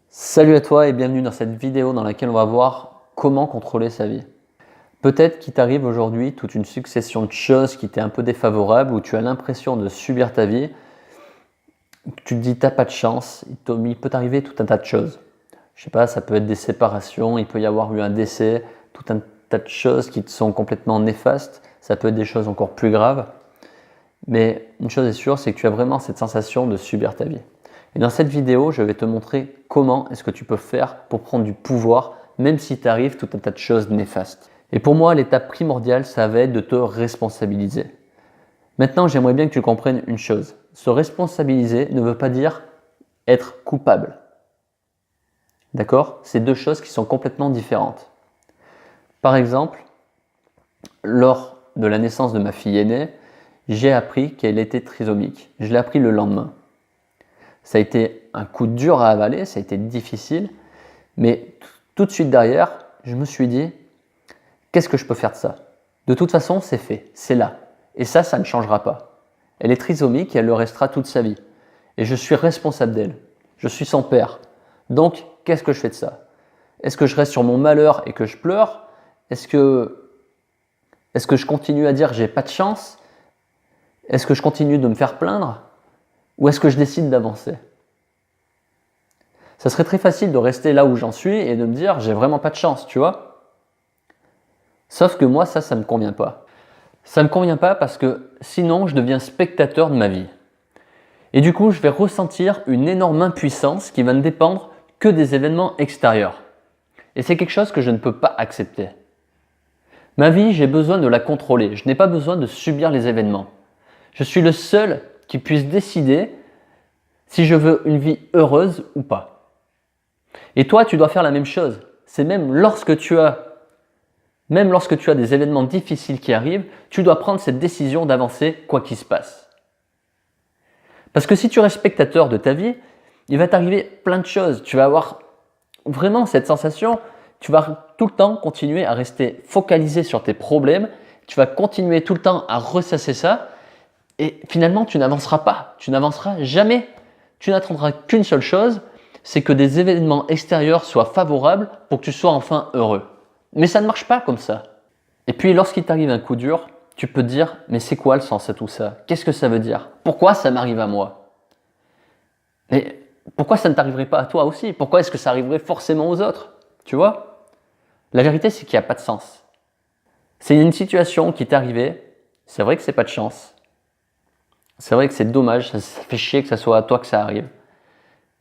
Salut à toi et bienvenue dans cette vidéo dans laquelle on va voir comment contrôler sa vie. Peut-être qu'il t'arrive aujourd'hui toute une succession de choses qui t'est un peu défavorable, où tu as l'impression de subir ta vie, tu te dis t'as pas de chance, il peut t'arriver tout un tas de choses. Je sais pas, ça peut être des séparations, il peut y avoir eu un décès, tout un tas de choses qui te sont complètement néfastes, ça peut être des choses encore plus graves. Mais une chose est sûre, c'est que tu as vraiment cette sensation de subir ta vie. Et dans cette vidéo, je vais te montrer comment est-ce que tu peux faire pour prendre du pouvoir, même si t'arrive tout un tas de choses néfastes. Et pour moi, l'étape primordiale, ça va être de te responsabiliser. Maintenant, j'aimerais bien que tu comprennes une chose. Se responsabiliser ne veut pas dire être coupable. D'accord? C'est deux choses qui sont complètement différentes. Par exemple, lors de la naissance de ma fille aînée, j'ai appris qu'elle était trisomique. Je l'ai appris le lendemain. Ça a été un coup dur à avaler, ça a été difficile, mais tout de suite derrière, je me suis dit, qu'est-ce que je peux faire de ça? De toute façon, c'est fait, c'est là. Et ça ne changera pas. Elle est trisomique et elle le restera toute sa vie. Et je suis responsable d'elle. Je suis son père. Donc, qu'est-ce que je fais de ça? Est-ce que je reste sur mon malheur et que je pleure? Est-ce que je continue à dire j'ai pas de chance? Est-ce que je continue de me faire plaindre? Ou est-ce que je décide d'avancer? Ça serait très facile de rester là où j'en suis et de me dire j'ai vraiment pas de chance, tu vois? Sauf que moi, ça me convient pas. Ça me convient pas parce que sinon, je deviens spectateur de ma vie. Et du coup, je vais ressentir une énorme impuissance qui va ne dépendre que des événements extérieurs. Et c'est quelque chose que je ne peux pas accepter. Ma vie, j'ai besoin de la contrôler. Je n'ai pas besoin de subir les événements. Je suis le seul qui puisse décider si je veux une vie heureuse ou pas. Et toi, tu dois faire la même chose. C'est même lorsque tu as des événements difficiles qui arrivent, tu dois prendre cette décision d'avancer quoi qu'il se passe. Parce que si tu restes spectateur de ta vie, il va t'arriver plein de choses. Tu vas avoir vraiment cette sensation, tu vas tout le temps continuer à rester focalisé sur tes problèmes, tu vas continuer tout le temps à ressasser ça et finalement tu n'avanceras pas, tu n'avanceras jamais. Tu n'attendras qu'une seule chose, c'est que des événements extérieurs soient favorables pour que tu sois enfin heureux. Mais ça ne marche pas comme ça. Et puis lorsqu'il t'arrive un coup dur, tu peux te dire mais c'est quoi le sens de tout ça? Qu'est-ce que ça veut dire? Pourquoi ça m'arrive à moi? Mais pourquoi ça ne t'arriverait pas à toi aussi? Pourquoi est-ce que ça arriverait forcément aux autres? Tu vois? La vérité, c'est qu'il n'y a pas de sens. C'est une situation qui t'est arrivée, c'est vrai que c'est pas de chance. C'est vrai que c'est dommage, ça fait chier que ça soit à toi que ça arrive.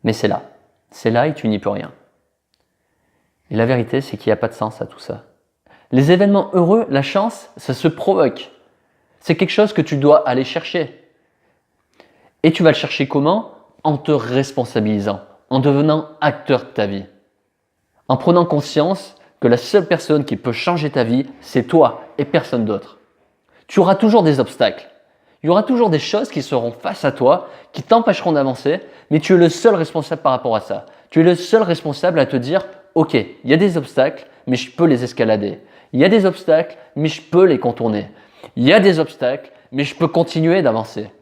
Mais c'est là. C'est là et tu n'y peux rien. Et la vérité, c'est qu'il n'y a pas de sens à tout ça. Les événements heureux, la chance, ça se provoque. C'est quelque chose que tu dois aller chercher. Et tu vas le chercher comment? En te responsabilisant, en devenant acteur de ta vie. En prenant conscience que la seule personne qui peut changer ta vie, c'est toi et personne d'autre. Tu auras toujours des obstacles. Il y aura toujours des choses qui seront face à toi, qui t'empêcheront d'avancer, mais tu es le seul responsable par rapport à ça. Tu es le seul responsable à te dire, ok, il y a des obstacles, mais je peux les escalader. Il y a des obstacles, mais je peux les contourner. Il y a des obstacles, mais je peux continuer d'avancer.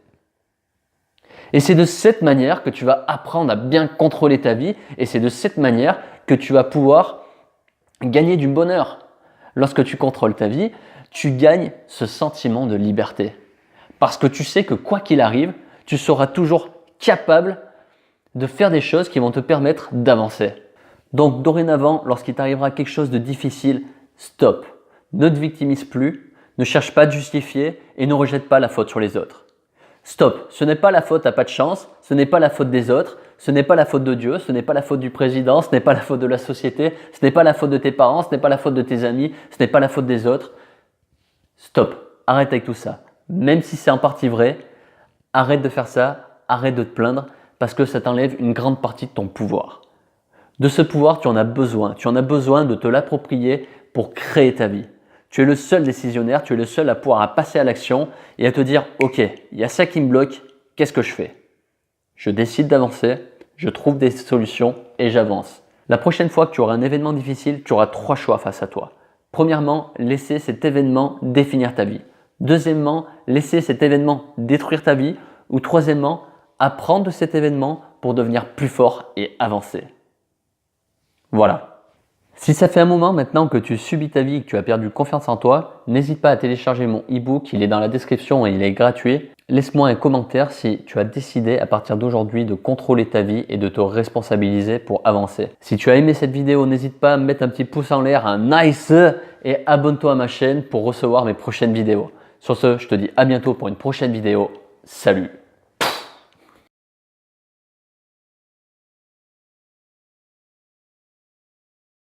Et c'est de cette manière que tu vas apprendre à bien contrôler ta vie et c'est de cette manière que tu vas pouvoir gagner du bonheur. Lorsque tu contrôles ta vie, tu gagnes ce sentiment de liberté. Parce que tu sais que quoi qu'il arrive, tu seras toujours capable de faire des choses qui vont te permettre d'avancer. Donc dorénavant, lorsqu'il t'arrivera quelque chose de difficile, stop. Ne te victimise plus, ne cherche pas à te justifier et ne rejette pas la faute sur les autres. Stop, ce n'est pas la faute à pas de chance, ce n'est pas la faute des autres, ce n'est pas la faute de Dieu, ce n'est pas la faute du président, ce n'est pas la faute de la société, ce n'est pas la faute de tes parents, ce n'est pas la faute de tes amis, ce n'est pas la faute des autres. Stop, arrête avec tout ça. Même si c'est en partie vrai, arrête de faire ça, arrête de te plaindre parce que ça t'enlève une grande partie de ton pouvoir. De ce pouvoir, tu en as besoin de te l'approprier pour créer ta vie. Tu es le seul décisionnaire, tu es le seul à pouvoir passer à l'action et à te dire « Ok, il y a ça qui me bloque, qu'est-ce que je fais ?» Je décide d'avancer, je trouve des solutions et j'avance. La prochaine fois que tu auras un événement difficile, tu auras 3 choix face à toi. Premièrement, laisser cet événement définir ta vie. Deuxièmement, laisser cet événement détruire ta vie. Ou troisièmement, apprendre de cet événement pour devenir plus fort et avancer. Voilà. Si ça fait un moment maintenant que tu subis ta vie et que tu as perdu confiance en toi, n'hésite pas à télécharger mon e-book, il est dans la description et il est gratuit. Laisse-moi un commentaire si tu as décidé à partir d'aujourd'hui de contrôler ta vie et de te responsabiliser pour avancer. Si tu as aimé cette vidéo, n'hésite pas à me mettre un petit pouce en l'air, un nice, et abonne-toi à ma chaîne pour recevoir mes prochaines vidéos. Sur ce, je te dis à bientôt pour une prochaine vidéo. Salut!